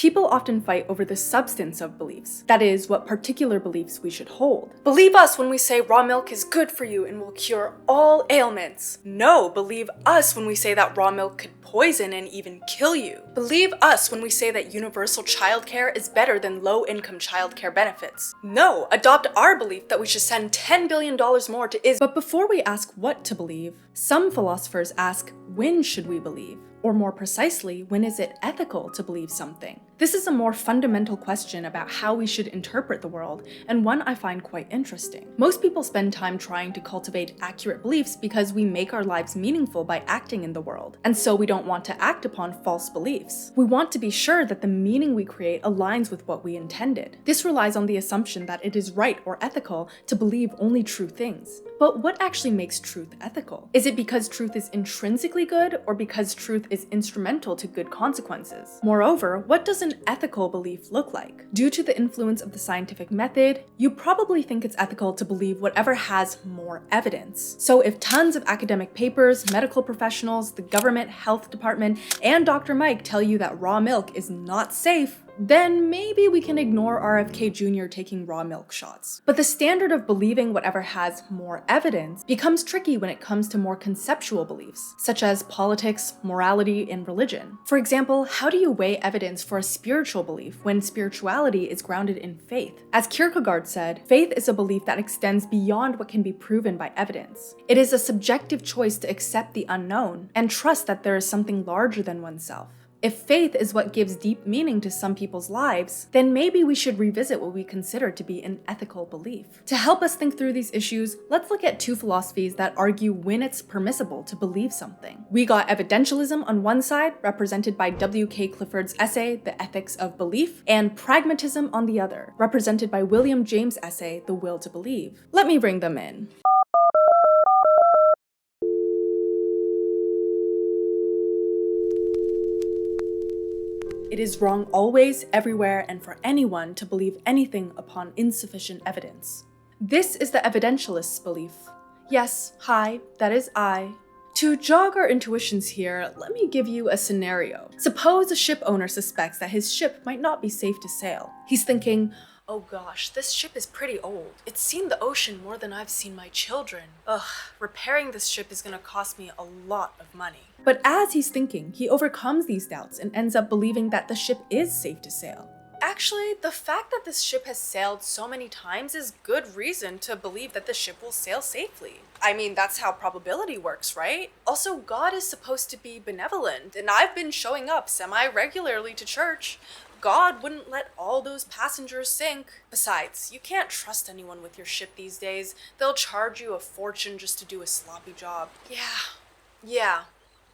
People often fight over the substance of beliefs, that is, what particular beliefs we should hold. Believe us when we say raw milk is good for you and will cure all ailments. No, believe us when we say that raw milk could poison and even kill you. Believe us when we say that universal childcare is better than low-income childcare benefits. No, adopt our belief that we should send $10 billion more to Israel. But before we ask what to believe, some philosophers ask, when should we believe? Or more precisely, when is it ethical to believe something? This is a more fundamental question about how we should interpret the world, and one I find quite interesting. Most people spend time trying to cultivate accurate beliefs because we make our lives meaningful by acting in the world, and so we don't want to act upon false beliefs. We want to be sure that the meaning we create aligns with what we intended. This relies on the assumption that it is right or ethical to believe only true things. But what actually makes truth ethical? Is it because truth is intrinsically good, or because truth is instrumental to good consequences? Moreover, what does an ethical belief look like? Due to the influence of the scientific method, you probably think it's ethical to believe whatever has more evidence. So if tons of academic papers, medical professionals, the government health department, and Dr. Mike tell you that raw milk is not safe, then maybe we can ignore RFK Jr. taking raw milk shots. But the standard of believing whatever has more evidence becomes tricky when it comes to more conceptual beliefs, such as politics, morality, and religion. For example, how do you weigh evidence for a spiritual belief when spirituality is grounded in faith? As Kierkegaard said, faith is a belief that extends beyond what can be proven by evidence. It is a subjective choice to accept the unknown and trust that there is something larger than oneself. If faith is what gives deep meaning to some people's lives, then maybe we should revisit what we consider to be an ethical belief. To help us think through these issues, let's look at two philosophies that argue when it's permissible to believe something. We got evidentialism on one side, represented by W.K. Clifford's essay, The Ethics of Belief, and pragmatism on the other, represented by William James' essay, The Will to Believe. Let me bring them in. It is wrong always, everywhere, and for anyone to believe anything upon insufficient evidence. This is the evidentialist's belief. Yes, hi, that is I. To jog our intuitions here, let me give you a scenario. Suppose a ship owner suspects that his ship might not be safe to sail. He's thinking, oh gosh, this ship is pretty old. It's seen the ocean more than I've seen my children. Ugh, repairing this ship is gonna cost me a lot of money. But as he's thinking, he overcomes these doubts and ends up believing that the ship is safe to sail. Actually, the fact that this ship has sailed so many times is good reason to believe that the ship will sail safely. I mean, that's how probability works, right? Also, God is supposed to be benevolent, and I've been showing up semi-regularly to church. God wouldn't let all those passengers sink. Besides, you can't trust anyone with your ship these days. They'll charge you a fortune just to do a sloppy job. Yeah.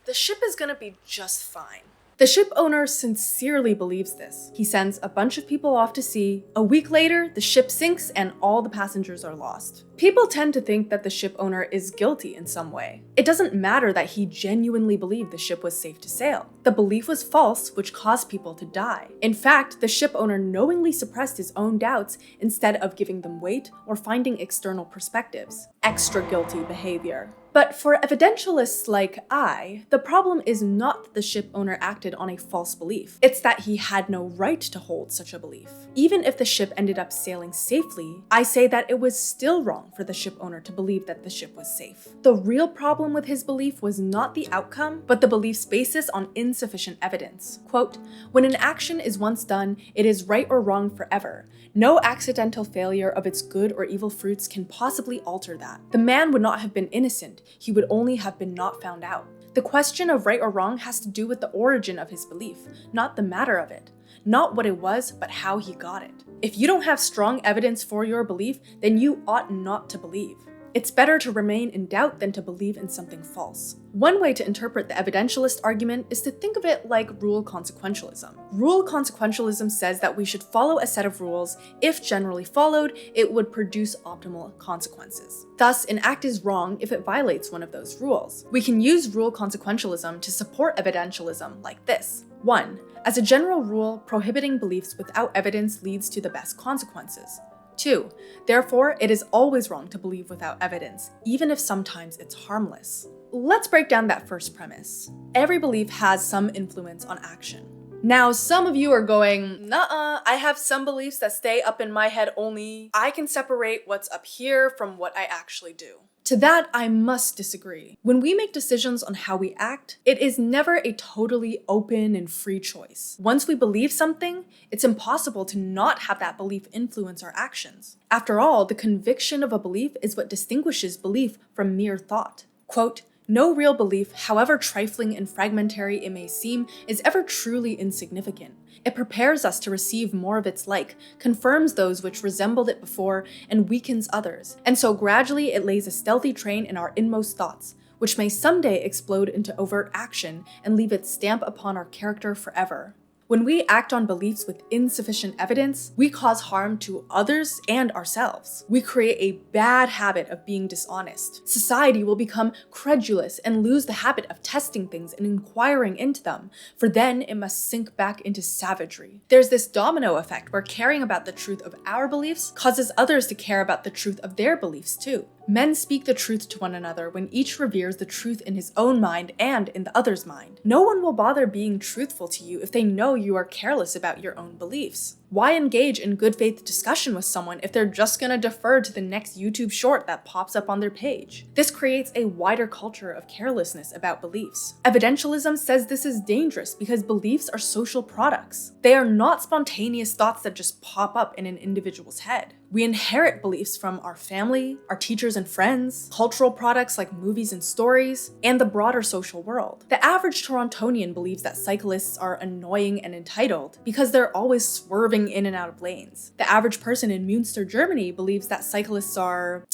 The ship is gonna be just fine. The ship owner sincerely believes this. He sends a bunch of people off to sea. A week later, the ship sinks and all the passengers are lost. People tend to think that the ship owner is guilty in some way. It doesn't matter that he genuinely believed the ship was safe to sail. The belief was false, which caused people to die. In fact, the ship owner knowingly suppressed his own doubts instead of giving them weight or finding external perspectives. Extra guilty behavior. But for evidentialists like I, the problem is not that the ship owner acted on a false belief. It's that he had no right to hold such a belief. Even if the ship ended up sailing safely, I say that it was still wrong for the ship owner to believe that the ship was safe. The real problem with his belief was not the outcome, but the belief's basis on insufficient evidence. Quote, when an action is once done, it is right or wrong forever. No accidental failure of its good or evil fruits can possibly alter that. The man would not have been innocent. He would only have been not found out. The question of right or wrong has to do with the origin of his belief, not the matter of it. Not what it was, but how he got it. If you don't have strong evidence for your belief, then you ought not to believe. It's better to remain in doubt than to believe in something false. One way to interpret the evidentialist argument is to think of it like rule consequentialism. Rule consequentialism says that we should follow a set of rules. If generally followed, it would produce optimal consequences. Thus, an act is wrong if it violates one of those rules. We can use rule consequentialism to support evidentialism like this. 1. As a general rule, prohibiting beliefs without evidence leads to the best consequences. 2. Therefore, it is always wrong to believe without evidence, even if sometimes it's harmless. Let's break down that first premise. Every belief has some influence on action. Now, some of you are going, nuh-uh, I have some beliefs that stay up in my head only. I can separate what's up here from what I actually do. To that, I must disagree. When we make decisions on how we act, it is never a totally open and free choice. Once we believe something, it's impossible to not have that belief influence our actions. After all, the conviction of a belief is what distinguishes belief from mere thought. Quote, "No real belief, however trifling and fragmentary it may seem, is ever truly insignificant. It prepares us to receive more of its like, confirms those which resembled it before, and weakens others. And so gradually it lays a stealthy train in our inmost thoughts, which may someday explode into overt action and leave its stamp upon our character forever." When we act on beliefs with insufficient evidence, we cause harm to others and ourselves. We create a bad habit of being dishonest. Society will become credulous and lose the habit of testing things and inquiring into them, for then it must sink back into savagery. There's this domino effect where caring about the truth of our beliefs causes others to care about the truth of their beliefs too. Men speak the truth to one another when each reveres the truth in his own mind and in the other's mind. No one will bother being truthful to you if they know you are careless about your own beliefs. Why engage in good faith discussion with someone if they're just gonna defer to the next YouTube short that pops up on their page? This creates a wider culture of carelessness about beliefs. Evidentialism says this is dangerous because beliefs are social products. They are not spontaneous thoughts that just pop up in an individual's head. We inherit beliefs from our family, our teachers and friends, cultural products like movies and stories, and the broader social world. The average Torontonian believes that cyclists are annoying and entitled because they're always swerving in and out of lanes. The average person in Münster, Germany believes that cyclists are,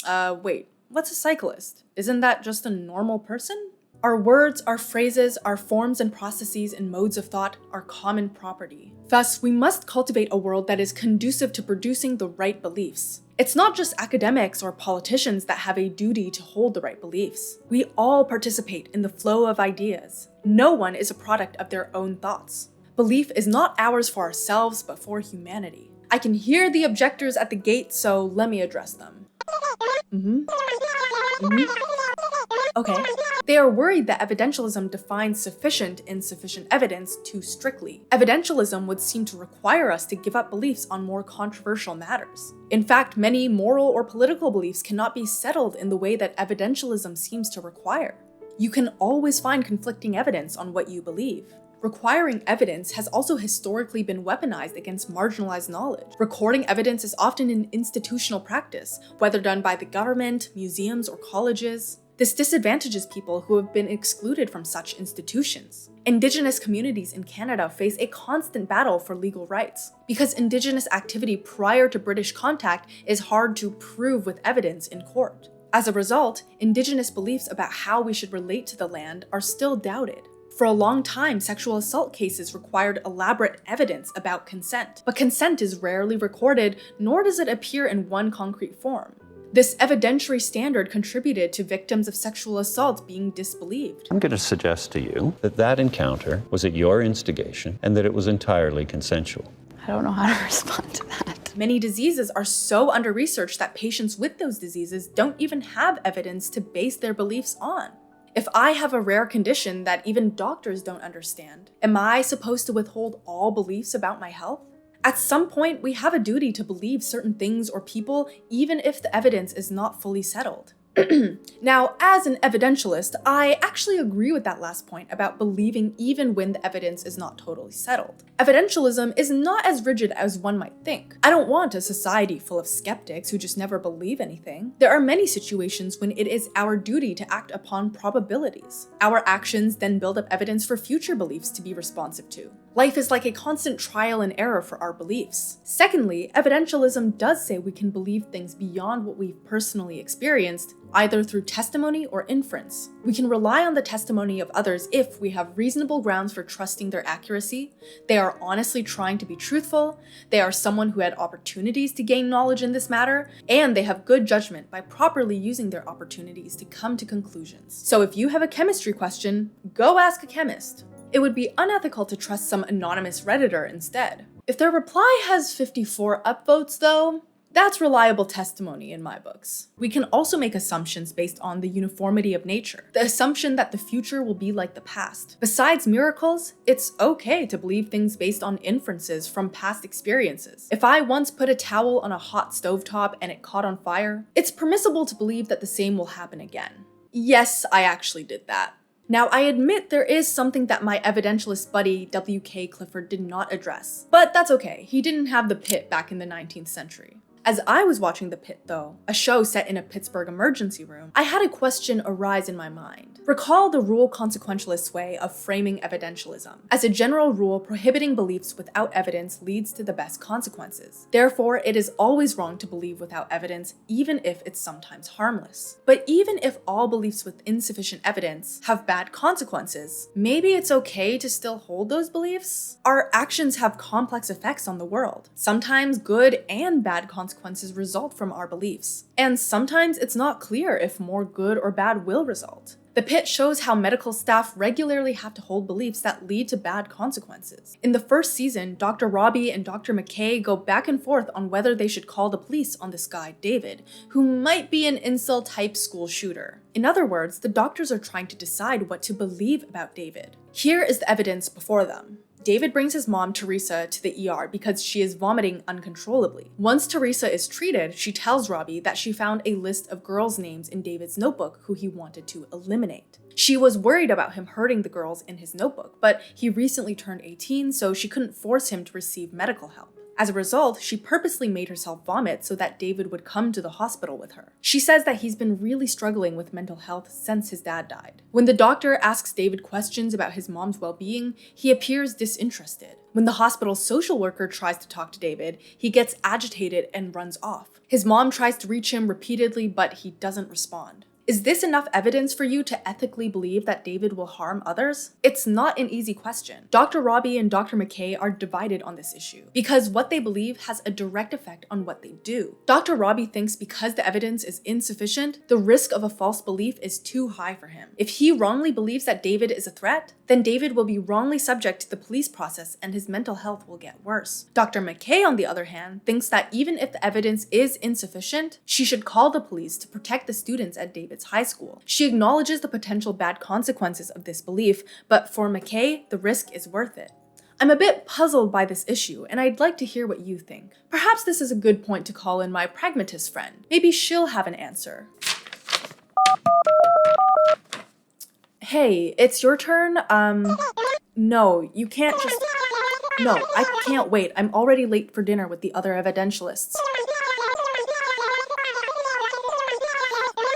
wait, what's a cyclist? Isn't that just a normal person? Our words, our phrases, our forms and processes and modes of thought are common property. Thus, we must cultivate a world that is conducive to producing the right beliefs. It's not just academics or politicians that have a duty to hold the right beliefs. We all participate in the flow of ideas. No one is a product of their own thoughts. Belief is not ours for ourselves, but for humanity. I can hear the objectors at the gate, so let me address them. Okay. They are worried that evidentialism defines sufficient insufficient evidence too strictly. Evidentialism would seem to require us to give up beliefs on more controversial matters. In fact, many moral or political beliefs cannot be settled in the way that evidentialism seems to require. You can always find conflicting evidence on what you believe. Requiring evidence has also historically been weaponized against marginalized knowledge. Recording evidence is often an institutional practice, whether done by the government, museums, or colleges. This disadvantages people who have been excluded from such institutions. Indigenous communities in Canada face a constant battle for legal rights. Because Indigenous activity prior to British contact is hard to prove with evidence in court. As a result, Indigenous beliefs about how we should relate to the land are still doubted. For a long time, sexual assault cases required elaborate evidence about consent, but consent is rarely recorded, nor does it appear in one concrete form. This evidentiary standard contributed to victims of sexual assault being disbelieved. I'm going to suggest to you that that encounter was at your instigation and that it was entirely consensual. I don't know how to respond to that. Many diseases are so under-researched that patients with those diseases don't even have evidence to base their beliefs on. If I have a rare condition that even doctors don't understand, am I supposed to withhold all beliefs about my health? At some point, we have a duty to believe certain things or people, even if the evidence is not fully settled. Now, as an evidentialist, I actually agree with that last point about believing even when the evidence is not totally settled. Evidentialism is not as rigid as one might think. I don't want a society full of skeptics who just never believe anything. There are many situations when it is our duty to act upon probabilities. Our actions then build up evidence for future beliefs to be responsive to. Life is like a constant trial and error for our beliefs. Secondly, evidentialism does say we can believe things beyond what we've personally experienced, either through testimony or inference. We can rely on the testimony of others if we have reasonable grounds for trusting their accuracy, they are honestly trying to be truthful, they are someone who had opportunities to gain knowledge in this matter, and they have good judgment by properly using their opportunities to come to conclusions. So if you have a chemistry question, go ask a chemist. It would be unethical to trust some anonymous Redditor instead. If their reply has 54 upvotes though, That's reliable testimony in my books. We can also make assumptions based on the uniformity of nature, the assumption that the future will be like the past. Besides miracles, it's okay to believe things based on inferences from past experiences. If I once put a towel on a hot stovetop and it caught on fire, it's permissible to believe that the same will happen again. Yes, I actually did that. Now, I admit there is something that my evidentialist buddy W.K. Clifford did not address, but that's okay. He didn't have the pit back in the 19th century. As I was watching The Pit, though, a show set in a Pittsburgh emergency room, I had a question arise in my mind. Recall the rule consequentialist way of framing evidentialism. As a general rule, prohibiting beliefs without evidence leads to the best consequences. Therefore, it is always wrong to believe without evidence, even if it's sometimes harmless. But even if all beliefs with insufficient evidence have bad consequences, maybe it's okay to still hold those beliefs? Our actions have complex effects on the world. Sometimes good and bad consequences result from our beliefs. And sometimes it's not clear if more good or bad will result. The Pit shows how medical staff regularly have to hold beliefs that lead to bad consequences. In the first season, Dr. Robbie and Dr. McKay go back and forth on whether they should call the police on this guy, David, who might be an incel-type school shooter. In other words, the doctors are trying to decide what to believe about David. Here is the evidence before them. David brings his mom, Teresa, to the ER because she is vomiting uncontrollably. Once Teresa is treated, she tells Robbie that she found a list of girls' names in David's notebook who he wanted to eliminate. She was worried about him hurting the girls in his notebook, but he recently turned 18, so she couldn't force him to receive medical help. As a result, she purposely made herself vomit so that David would come to the hospital with her. She says that he's been really struggling with mental health since his dad died. When the doctor asks David questions about his mom's well-being, he appears disinterested. When the hospital's social worker tries to talk to David, he gets agitated and runs off. His mom tries to reach him repeatedly, but he doesn't respond. Is this enough evidence for you to ethically believe that David will harm others? It's not an easy question. Dr. Robbie and Dr. McKay are divided on this issue because what they believe has a direct effect on what they do. Dr. Robbie thinks because the evidence is insufficient, the risk of a false belief is too high for him. If he wrongly believes that David is a threat, then David will be wrongly subject to the police process and his mental health will get worse. Dr. McKay, on the other hand, thinks that even if the evidence is insufficient, she should call the police to protect the students at David's high school. She acknowledges the potential bad consequences of this belief, but for McKay, the risk is worth it. I'm a bit puzzled by this issue, and I'd like to hear what you think. Perhaps this is a good point to call in my pragmatist friend. Maybe she'll have an answer. Hey, it's your turn? No, you can't just... No, I can't wait. I'm already late for dinner with the other evidentialists.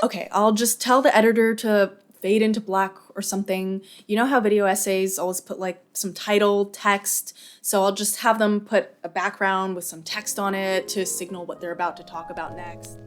Okay, I'll just tell the editor to fade into black or something. You know how video essays always put like some title, text, so I'll just have them put a background with some text on it to signal what they're about to talk about next.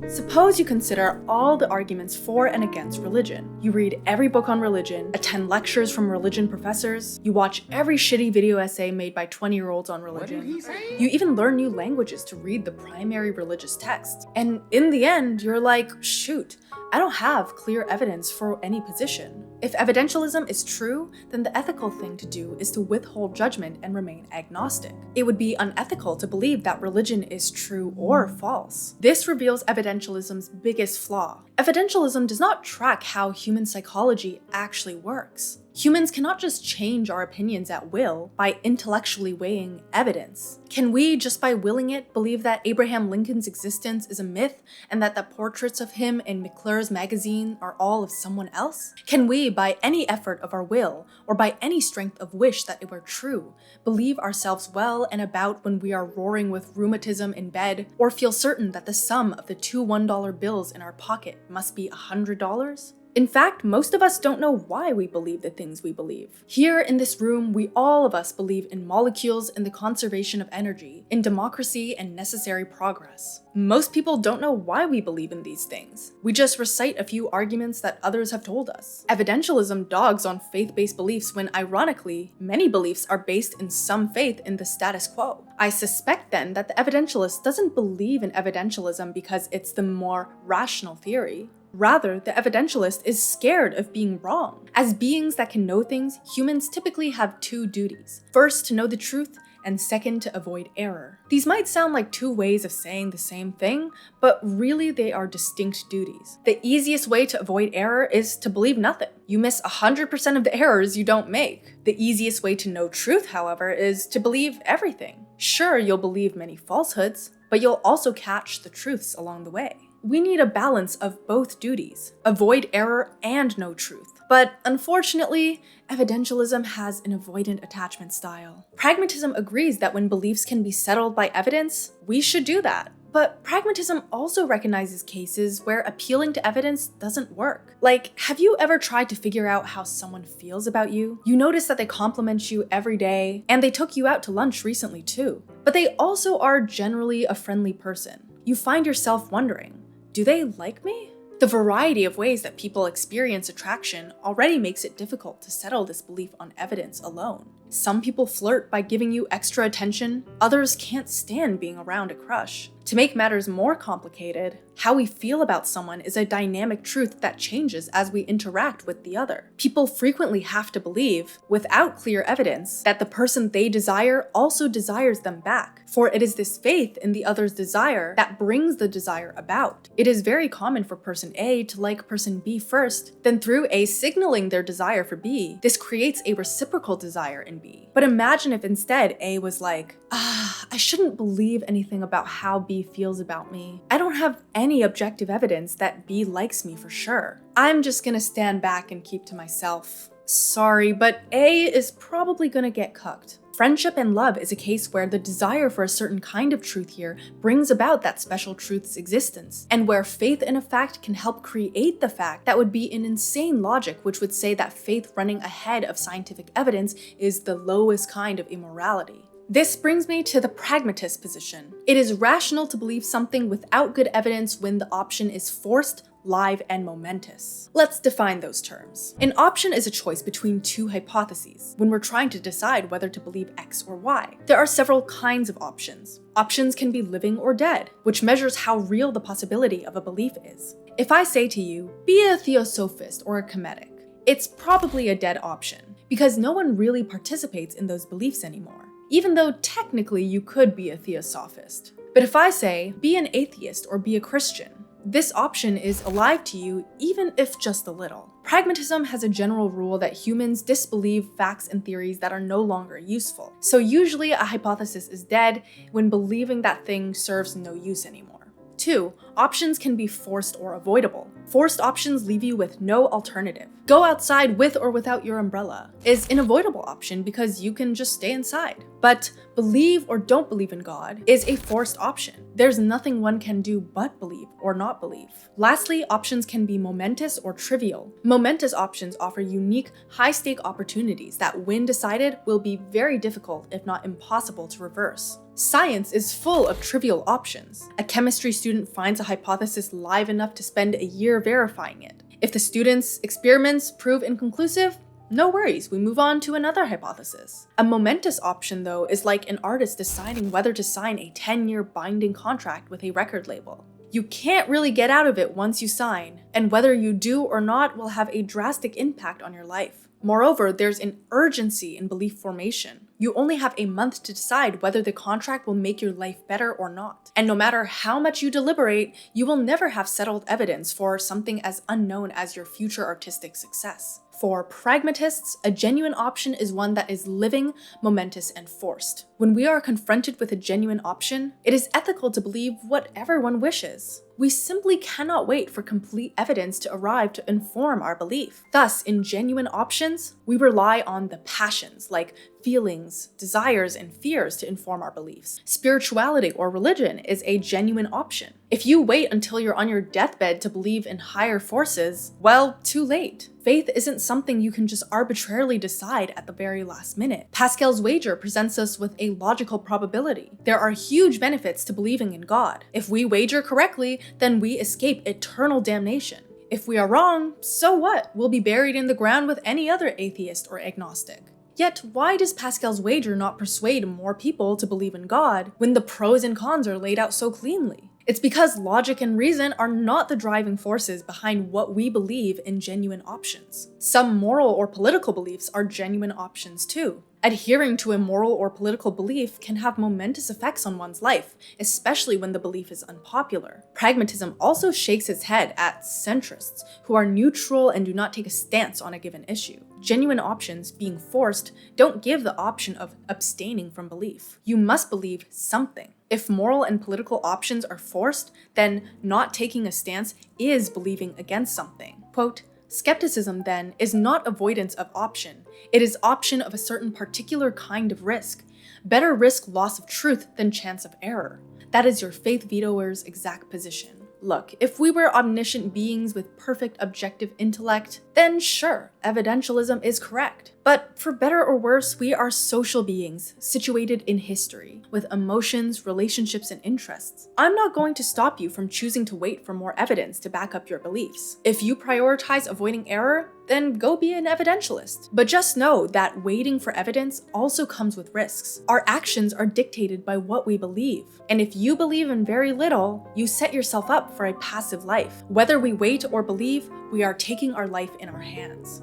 Suppose you consider all the arguments for and against religion. You read every book on religion, attend lectures from religion professors, you watch every shitty video essay made by 20-year-olds on religion. You even learn new languages to read the primary religious text. And in the end, you're like, shoot, I don't have clear evidence for any position. If evidentialism is true, then the ethical thing to do is to withhold judgment and remain agnostic. It would be unethical to believe that religion is true or false. This reveals evidentialism's biggest flaw. Evidentialism does not track how human psychology actually works. Humans cannot just change our opinions at will by intellectually weighing evidence. Can we, just by willing it, believe that Abraham Lincoln's existence is a myth and that the portraits of him in McClure's magazine are all of someone else? Can we, by any effort of our will, or by any strength of wish that it were true, believe ourselves well and about when we are roaring with rheumatism in bed, or feel certain that the sum of the two $1 bills in our pocket must be $100? In fact, most of us don't know why we believe the things we believe. Here in this room, all of us believe in molecules and the conservation of energy, in democracy and necessary progress. Most people don't know why we believe in these things. We just recite a few arguments that others have told us. Evidentialism dogs on faith-based beliefs when, ironically, many beliefs are based in some faith in the status quo. I suspect then that the evidentialist doesn't believe in evidentialism because it's the more rational theory. Rather, the evidentialist is scared of being wrong. As beings that can know things, humans typically have two duties. First, to know the truth, and second, to avoid error. These might sound like two ways of saying the same thing, but really they are distinct duties. The easiest way to avoid error is to believe nothing. You miss 100% of the errors you don't make. The easiest way to know truth, however, is to believe everything. Sure, you'll believe many falsehoods, but you'll also catch the truths along the way. We need a balance of both duties, avoid error and know truth. But unfortunately, evidentialism has an avoidant attachment style. Pragmatism agrees that when beliefs can be settled by evidence, we should do that. But pragmatism also recognizes cases where appealing to evidence doesn't work. Like, have you ever tried to figure out how someone feels about you? You notice that they compliment you every day, and they took you out to lunch recently too. But they also are generally a friendly person. You find yourself wondering, do they like me? The variety of ways that people experience attraction already makes it difficult to settle this belief on evidence alone. Some people flirt by giving you extra attention, others can't stand being around a crush. To make matters more complicated, how we feel about someone is a dynamic truth that changes as we interact with the other. People frequently have to believe, without clear evidence, that the person they desire also desires them back, for it is this faith in the other's desire that brings the desire about. It is very common for person A to like person B first, then through A signaling their desire for B, this creates a reciprocal desire in B. But imagine if instead A was like, I shouldn't believe anything about how B feels about me. I don't have any objective evidence that B likes me for sure. I'm just gonna stand back and keep to myself. Sorry, but A is probably gonna get cucked. Friendship and love is a case where the desire for a certain kind of truth here brings about that special truth's existence, and where faith in a fact can help create the fact that would be an insane logic which would say that faith running ahead of scientific evidence is the lowest kind of immorality. This brings me to the pragmatist position. It is rational to believe something without good evidence when the option is forced, live, and momentous. Let's define those terms. An option is a choice between two hypotheses when we're trying to decide whether to believe X or Y. There are several kinds of options. Options can be living or dead, which measures how real the possibility of a belief is. If I say to you, be a theosophist or a chemetic, it's probably a dead option, because no one really participates in those beliefs anymore, even though technically you could be a theosophist. But if I say, be an atheist or be a Christian, this option is alive to you, even if just a little. Pragmatism has a general rule that humans disbelieve facts and theories that are no longer useful. So usually a hypothesis is dead when believing that thing serves no use anymore. 2. Options can be forced or avoidable. Forced options leave you with no alternative. Go outside with or without your umbrella is an avoidable option because you can just stay inside. But believe or don't believe in God is a forced option. There's nothing one can do but believe or not believe. Lastly, options can be momentous or trivial. Momentous options offer unique, high-stake opportunities that, when decided, will be very difficult, if not impossible, to reverse. Science is full of trivial options. A chemistry student finds a hypothesis live enough to spend a year verifying it. If the student's experiments prove inconclusive, no worries, we move on to another hypothesis. A momentous option, though, is like an artist deciding whether to sign a 10-year binding contract with a record label. You can't really get out of it once you sign, and whether you do or not will have a drastic impact on your life. Moreover, there's an urgency in belief formation. You only have a month to decide whether the contract will make your life better or not. And no matter how much you deliberate, you will never have settled evidence for something as unknown as your future artistic success. For pragmatists, a genuine option is one that is living, momentous, and forced. When we are confronted with a genuine option, it is ethical to believe whatever one wishes. We simply cannot wait for complete evidence to arrive to inform our belief. Thus, in genuine options, we rely on the passions, like feelings, desires, and fears to inform our beliefs. Spirituality or religion is a genuine option. If you wait until you're on your deathbed to believe in higher forces, well, too late. Faith isn't something you can just arbitrarily decide at the very last minute. Pascal's wager presents us with a logical probability. There are huge benefits to believing in God. If we wager correctly, then we escape eternal damnation. If we are wrong, so what? We'll be buried in the ground with any other atheist or agnostic. Yet, why does Pascal's wager not persuade more people to believe in God when the pros and cons are laid out so cleanly? It's because logic and reason are not the driving forces behind what we believe in genuine options. Some moral or political beliefs are genuine options too. Adhering to a moral or political belief can have momentous effects on one's life, especially when the belief is unpopular. Pragmatism also shakes its head at centrists, who are neutral and do not take a stance on a given issue. Genuine options, being forced, don't give the option of abstaining from belief. You must believe something. If moral and political options are forced, then not taking a stance is believing against something. Quote, skepticism, then, is not avoidance of option. It is option of a certain particular kind of risk. Better risk loss of truth than chance of error. That is your faith vetoer's exact position. Look, if we were omniscient beings with perfect objective intellect, then sure, evidentialism is correct. But for better or worse, we are social beings, situated in history, with emotions, relationships, and interests. I'm not going to stop you from choosing to wait for more evidence to back up your beliefs. If you prioritize avoiding error, then go be an evidentialist. But just know that waiting for evidence also comes with risks. Our actions are dictated by what we believe. And if you believe in very little, you set yourself up for a passive life. Whether we wait or believe, we are taking our life in our hands.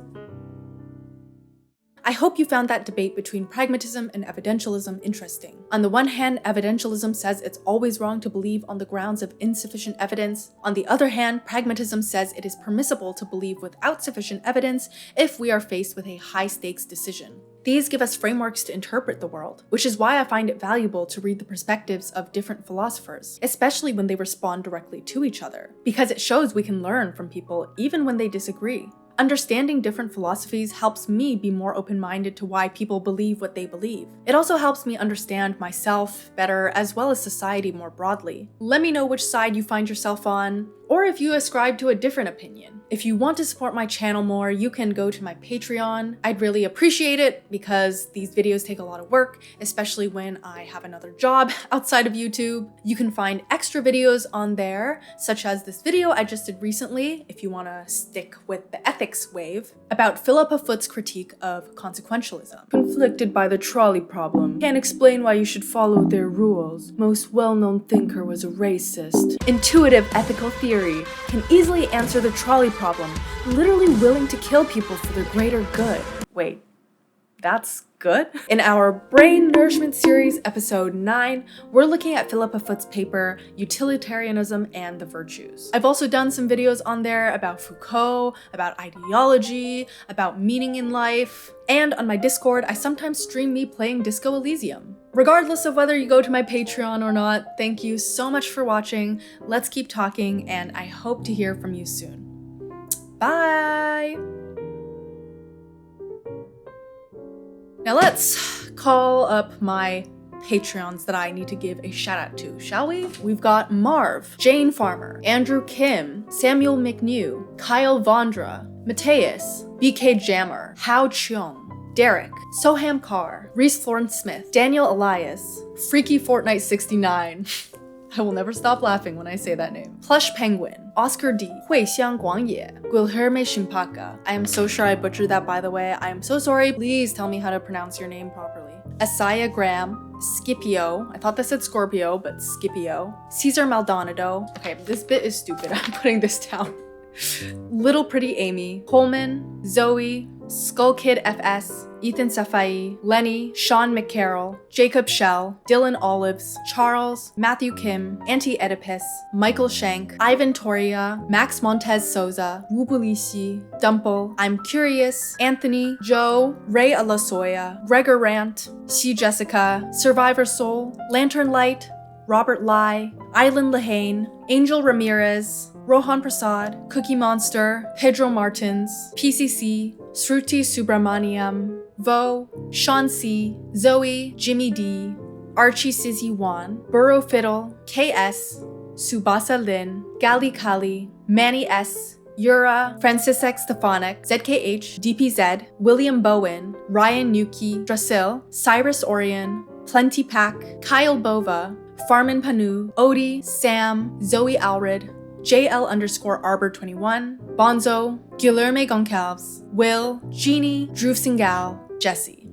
I hope you found that debate between pragmatism and evidentialism interesting. On the one hand, evidentialism says it's always wrong to believe on the grounds of insufficient evidence. On the other hand, pragmatism says it is permissible to believe without sufficient evidence if we are faced with a high-stakes decision. These give us frameworks to interpret the world, which is why I find it valuable to read the perspectives of different philosophers, especially when they respond directly to each other, because it shows we can learn from people even when they disagree. Understanding different philosophies helps me be more open-minded to why people believe what they believe. It also helps me understand myself better as well as society more broadly. Let me know which side you find yourself on, or if you ascribe to a different opinion. If you want to support my channel more, you can go to my Patreon. I'd really appreciate it because these videos take a lot of work, especially when I have another job outside of YouTube. You can find extra videos on there, such as this video I just did recently, if you want to stick with the ethics wave, about Philippa Foot's critique of consequentialism. Conflicted by the trolley problem. Can't explain why you should follow their rules. Most well-known thinker was a racist. Intuitive ethical theory can easily answer the trolley problem, literally willing to kill people for their greater good. Wait, that's good? In our Brain Nourishment Series, episode 9, we're looking at Philippa Foot's paper, Utilitarianism and the Virtues. I've also done some videos on there about Foucault, about ideology, about meaning in life, and on my Discord, I sometimes stream me playing Disco Elysium. Regardless of whether you go to my Patreon or not, thank you so much for watching. Let's keep talking, and I hope to hear from you soon. Bye! Now let's call up my Patreons that I need to give a shout out to, shall we? We've got Marv, Jane Farmer, Andrew Kim, Samuel McNew, Kyle Vondra, Mateus, BK Jammer, Hao Cheong, Derek, Soham Carr, Reese Florence Smith, Daniel Elias, Freaky Fortnite 69. I will never stop laughing when I say that name. Plush Penguin, Oscar D, Huixiang Guangye, Guilherme Shimpaka. I am so sure I butchered that, by the way. I am so sorry. Please tell me how to pronounce your name properly. Asaya Graham, Scipio. I thought that said Scorpio, but Scipio. Caesar Maldonado. Okay, this bit is stupid. I'm putting this down. Little Pretty Amy, Coleman, Zoe, Skull Kid FS, Ethan Safai, Lenny, Sean McCarroll, Jacob Shell, Dylan Olives, Charles, Matthew Kim, Auntie Oedipus, Michael Shank, Ivan Toria, Max Montez Souza, Wubulisi, Dumple, I'm Curious, Anthony, Joe, Ray Alasoya, Gregor Rant, C Jessica, Survivor Soul, Lantern Light, Robert Lai, Island Lahane, Angel Ramirez, Rohan Prasad, Cookie Monster, Pedro Martins, PCC, Sruti Subramaniam, Vo, Sean C, Zoe, Jimmy D, Archie Sizzy Wan, Burrow Fiddle, KS, Subasa Lin, Gali Kali, Manny S, Yura, Francisek Stefanik, ZKH, DPZ, William Bowen, Ryan Nuki, Drasil, Cyrus Orion, Plenty Pack, Kyle Bova, Farman Panu, Odie, Sam, Zoe Alred, JL_Arbor21, Bonzo, Guilherme Goncalves, Will, Jeannie, Drew Singal, Jesse.